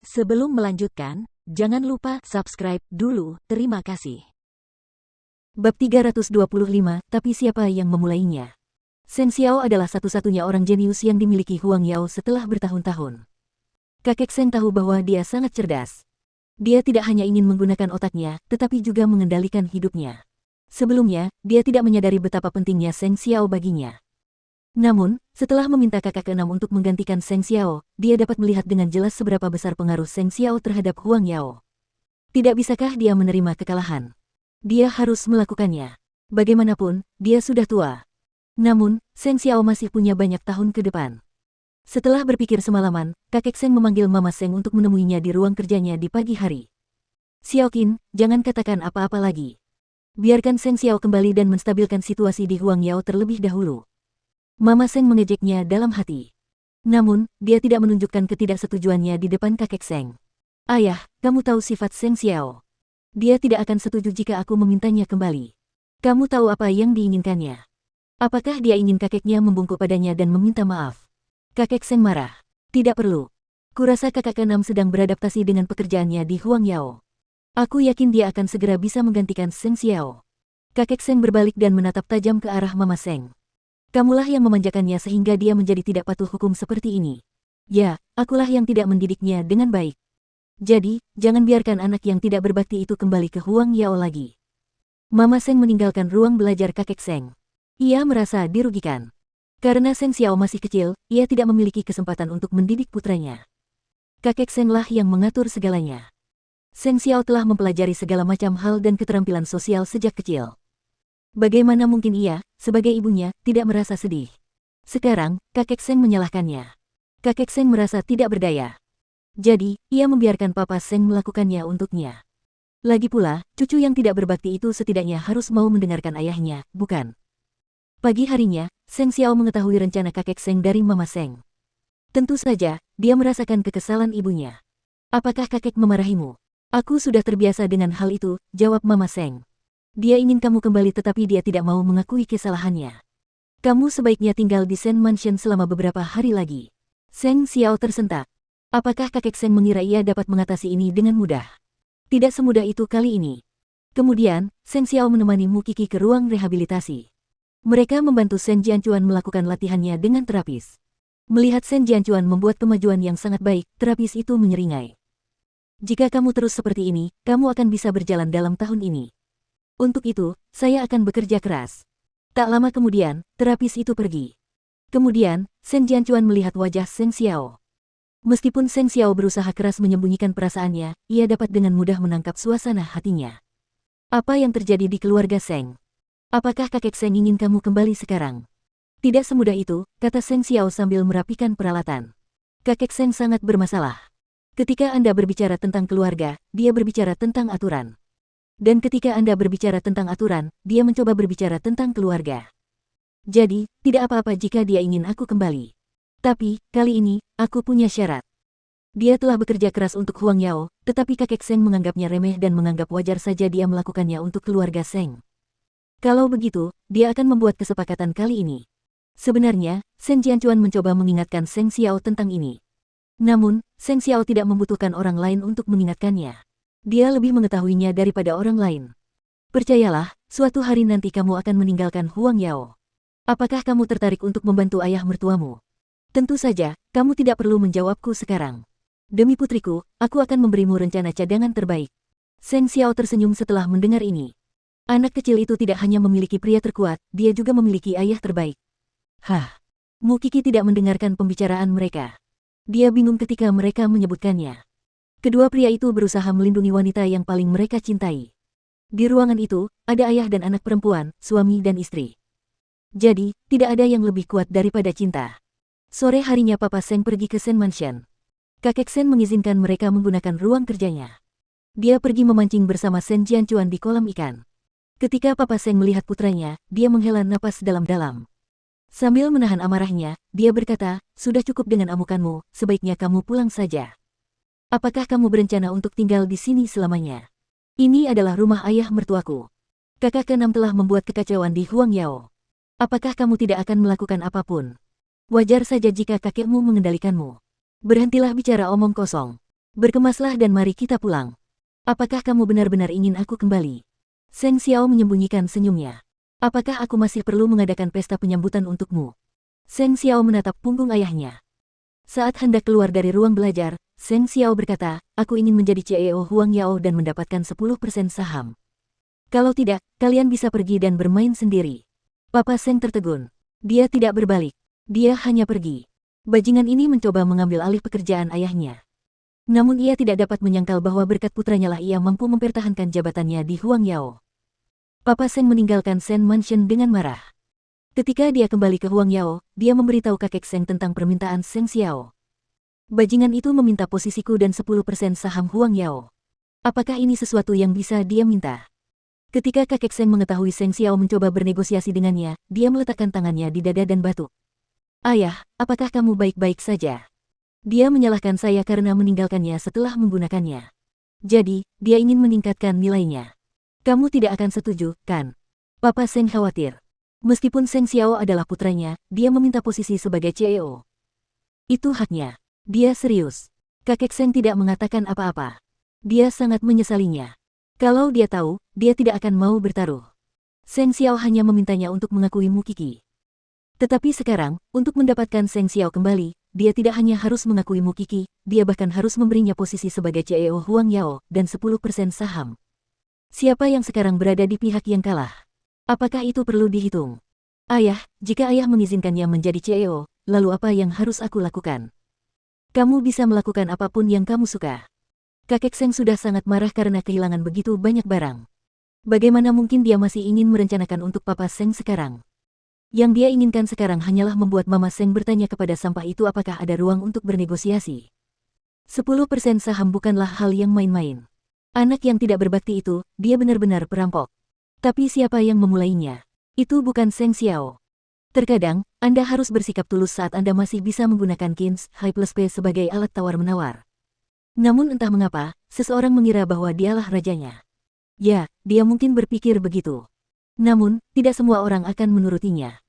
Sebelum melanjutkan, jangan lupa subscribe dulu, terima kasih. Bab 325, tapi siapa yang memulainya? Seng Xiao adalah satu-satunya orang jenius yang dimiliki Huang Yao setelah bertahun-tahun. Kakek Seng tahu bahwa dia sangat cerdas. Dia tidak hanya ingin menggunakan otaknya, tetapi juga mengendalikan hidupnya. Sebelumnya, dia tidak menyadari betapa pentingnya Seng Xiao baginya. Namun, setelah meminta kakak keenam untuk menggantikan Seng Xiao, dia dapat melihat dengan jelas seberapa besar pengaruh Seng Xiao terhadap Huang Yao. Tidak bisakah dia menerima kekalahan? Dia harus melakukannya. Bagaimanapun, dia sudah tua. Namun, Seng Xiao masih punya banyak tahun ke depan. Setelah berpikir semalaman, kakek Seng memanggil Mama Seng untuk menemuinya di ruang kerjanya di pagi hari. Xiaoqin, jangan katakan apa-apa lagi. Biarkan Seng Xiao kembali dan menstabilkan situasi di Huang Yao terlebih dahulu. Mama Seng mengejeknya dalam hati. Namun, dia tidak menunjukkan ketidaksetujuannya di depan kakek Seng. Ayah, kamu tahu sifat Seng Xiao. Dia tidak akan setuju jika aku memintanya kembali. Kamu tahu apa yang diinginkannya? Apakah dia ingin kakeknya membungkuk padanya dan meminta maaf? Kakek Seng marah. Tidak perlu. Kurasa kakak keenam sedang beradaptasi dengan pekerjaannya di Huang Yao. Aku yakin dia akan segera bisa menggantikan Seng Xiao. Kakek Seng berbalik dan menatap tajam ke arah Mama Seng. Kamulah yang memanjakannya sehingga dia menjadi tidak patuh hukum seperti ini. Ya, akulah yang tidak mendidiknya dengan baik. Jadi, jangan biarkan anak yang tidak berbakti itu kembali ke Huang Yao lagi. Mama Seng meninggalkan ruang belajar kakek Seng. Ia merasa dirugikan. Karena Seng Xiao masih kecil, ia tidak memiliki kesempatan untuk mendidik putranya. Kakek Seng lah yang mengatur segalanya. Seng Xiao telah mempelajari segala macam hal dan keterampilan sosial sejak kecil. Bagaimana mungkin ia, sebagai ibunya, tidak merasa sedih? Sekarang, kakek Seng menyalahkannya. Kakek Seng merasa tidak berdaya. Jadi, ia membiarkan Papa Seng melakukannya untuknya. Lagi pula, cucu yang tidak berbakti itu setidaknya harus mau mendengarkan ayahnya, bukan? Pagi harinya, Seng Xiao mengetahui rencana kakek Seng dari Mama Seng. Tentu saja, dia merasakan kekesalan ibunya. Apakah kakek memarahimu? Aku sudah terbiasa dengan hal itu, jawab Mama Seng. Dia ingin kamu kembali tetapi dia tidak mau mengakui kesalahannya. Kamu sebaiknya tinggal di Sen Mansion selama beberapa hari lagi. Seng Xiao tersentak. Apakah kakek Seng mengira ia dapat mengatasi ini dengan mudah? Tidak semudah itu kali ini. Kemudian, Seng Xiao menemani Mu Qi ke ruang rehabilitasi. Mereka membantu Sen Jianchuan melakukan latihannya dengan terapis. Melihat Sen Jianchuan membuat kemajuan yang sangat baik, terapis itu menyeringai. Jika kamu terus seperti ini, kamu akan bisa berjalan dalam tahun ini. Untuk itu, saya akan bekerja keras. Tak lama kemudian, terapis itu pergi. Kemudian, Sen Jianchuan melihat wajah Seng Xiao. Meskipun Seng Xiao berusaha keras menyembunyikan perasaannya, ia dapat dengan mudah menangkap suasana hatinya. Apa yang terjadi di keluarga Seng? Apakah kakek Seng ingin kamu kembali sekarang? Tidak semudah itu, kata Seng Xiao sambil merapikan peralatan. Kakek Seng sangat bermasalah. Ketika Anda berbicara tentang keluarga, dia berbicara tentang aturan. Dan ketika Anda berbicara tentang aturan, dia mencoba berbicara tentang keluarga. Jadi, tidak apa-apa jika dia ingin aku kembali. Tapi, kali ini, aku punya syarat. Dia telah bekerja keras untuk Huang Yao, tetapi kakek Seng menganggapnya remeh dan menganggap wajar saja dia melakukannya untuk keluarga Seng. Kalau begitu, dia akan membuat kesepakatan kali ini. Sebenarnya, Sen Jianchuan mencoba mengingatkan Seng Xiao tentang ini. Namun, Seng Xiao tidak membutuhkan orang lain untuk mengingatkannya. Dia lebih mengetahuinya daripada orang lain. Percayalah, suatu hari nanti kamu akan meninggalkan Huang Yao. Apakah kamu tertarik untuk membantu ayah mertuamu? Tentu saja, kamu tidak perlu menjawabku sekarang. Demi putriku, aku akan memberimu rencana cadangan terbaik. Seng Xiao tersenyum setelah mendengar ini. Anak kecil itu tidak hanya memiliki pria terkuat, dia juga memiliki ayah terbaik. Hah? Mu Qi tidak mendengarkan pembicaraan mereka. Dia bingung ketika mereka menyebutkannya. Kedua pria itu berusaha melindungi wanita yang paling mereka cintai. Di ruangan itu, ada ayah dan anak perempuan, suami dan istri. Jadi, tidak ada yang lebih kuat daripada cinta. Sore harinya Papa Seng pergi ke Sen Mansion. Kakek Sen mengizinkan mereka menggunakan ruang kerjanya. Dia pergi memancing bersama Sen Jianchuan di kolam ikan. Ketika Papa Seng melihat putranya, dia menghela napas dalam-dalam. Sambil menahan amarahnya, dia berkata, sudah cukup dengan amukanmu, sebaiknya kamu pulang saja. Apakah kamu berencana untuk tinggal di sini selamanya? Ini adalah rumah ayah mertuaku. Kakak keenam telah membuat kekacauan di Huang Yao. Apakah kamu tidak akan melakukan apapun? Wajar saja jika kakekmu mengendalikanmu. Berhentilah bicara omong kosong. Berkemaslah dan mari kita pulang. Apakah kamu benar-benar ingin aku kembali? Seng Xiao menyembunyikan senyumnya. Apakah aku masih perlu mengadakan pesta penyambutan untukmu? Seng Xiao menatap punggung ayahnya. Saat hendak keluar dari ruang belajar, Seng Xiao berkata, aku ingin menjadi CEO Huang Yao dan mendapatkan 10% saham. Kalau tidak, kalian bisa pergi dan bermain sendiri. Papa Seng tertegun. Dia tidak berbalik. Dia hanya pergi. Bajingan ini mencoba mengambil alih pekerjaan ayahnya. Namun ia tidak dapat menyangkal bahwa berkat putranya lah ia mampu mempertahankan jabatannya di Huang Yao. Papa Seng meninggalkan Shen Mansion dengan marah. Ketika dia kembali ke Huang Yao, dia memberitahu kakek Seng tentang permintaan Seng Xiao. Bajingan itu meminta posisiku dan 10% saham Huang Yao. Apakah ini sesuatu yang bisa dia minta? Ketika kakek Seng mengetahui Seng Xiao mencoba bernegosiasi dengannya, dia meletakkan tangannya di dada dan batuk. Ayah, apakah kamu baik-baik saja? Dia menyalahkan saya karena meninggalkannya setelah menggunakannya. Jadi, dia ingin meningkatkan nilainya. Kamu tidak akan setuju, kan? Papa Seng khawatir. Meskipun Seng Xiao adalah putranya, dia meminta posisi sebagai CEO. Itu haknya. Dia serius. Kakek Seng tidak mengatakan apa-apa. Dia sangat menyesalinya. Kalau dia tahu, dia tidak akan mau bertaruh. Seng Xiao hanya memintanya untuk mengakui Mukiki. Tetapi sekarang, untuk mendapatkan Seng Xiao kembali, dia tidak hanya harus mengakui Mukiki, dia bahkan harus memberinya posisi sebagai CEO Huang Yao dan 10% saham. Siapa yang sekarang berada di pihak yang kalah? Apakah itu perlu dihitung? Ayah, jika ayah mengizinkannya menjadi CEO, lalu apa yang harus aku lakukan? Kamu bisa melakukan apapun yang kamu suka. Kakek Seng sudah sangat marah karena kehilangan begitu banyak barang. Bagaimana mungkin dia masih ingin merencanakan untuk Papa Seng sekarang? Yang dia inginkan sekarang hanyalah membuat Mama Seng bertanya kepada sampah itu apakah ada ruang untuk bernegosiasi. 10% saham bukanlah hal yang main-main. Anak yang tidak berbakti itu, dia benar-benar perampok. Tapi siapa yang memulainya? Itu bukan Seng Xiao. Terkadang, Anda harus bersikap tulus saat Anda masih bisa menggunakan Kins High Plus P sebagai alat tawar-menawar. Namun entah mengapa, seseorang mengira bahwa dialah rajanya. Ya, dia mungkin berpikir begitu. Namun, tidak semua orang akan menurutinya.